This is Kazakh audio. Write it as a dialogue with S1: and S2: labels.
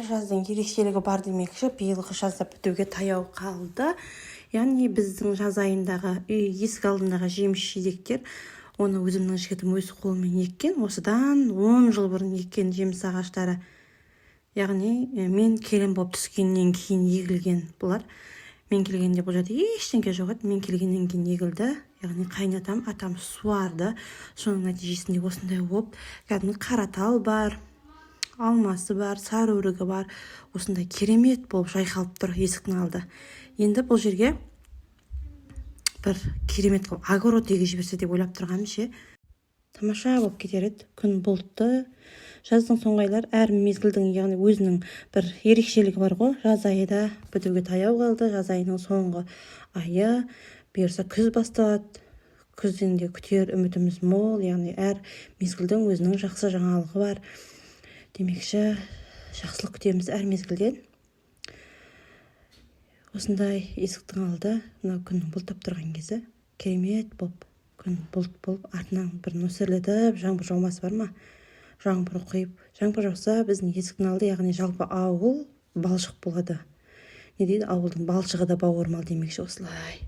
S1: жаздың ерекшелігі бар демекші, биылғы жазда бітуге таяу қалды. Яғни біздің жаз айындағы есік алдындағы жеміс-жидектер, оны өзімнің жігітім өз қолымен еккен. Осыдан 10 жыл бұрын еккен жеміс ағаштары. Яғни мен келін болып түскеннен кейін егілген бұлар. Мен келгенде бұл жерде ештеңке жоқ еді. Мен келгеннен кейін егілді. Яғни қайнатам, атам суарды. Соның нәтижесінде осындай болып, кәдімгі қаратал бар, алмасы бар, сары өрігі бар. Осындай керемет болып жайқалып тұр есіктің алды. Енді бұл жерге бір керемет қылып огород егіп жіберсе деп ойлап тұрғаным ше. Тамаша болып кетер еді. Күн бұлтты. Жаздың соңғы айлар әр мезгілдің яғни өзінің бір ерекшелігі бар ғой. Жаз айы да бітуге таяу қалды. Жаз айының соңғы айы, бұйырса күз басталады. Күзден де күтер үмітіміз мол, яғни әр мезгілдің өзінің жақсы жаңалығы бар. Демекші, жақсылық күтеміз әр мезгілден. Осындай есіктің алды, мына күннің бұлттап тұрған кезі керемет болып, күн бұлт болып, артынан бір нөсерлетіп, жаңбыр жаумасы бар ма? Жаңбыр құйып, жаңбыр жауса, біздің есіктің алды, яғни жалпы ауыл балшық болады. Не дейді, ауылдың балшығы да бауырмал демекші осылай.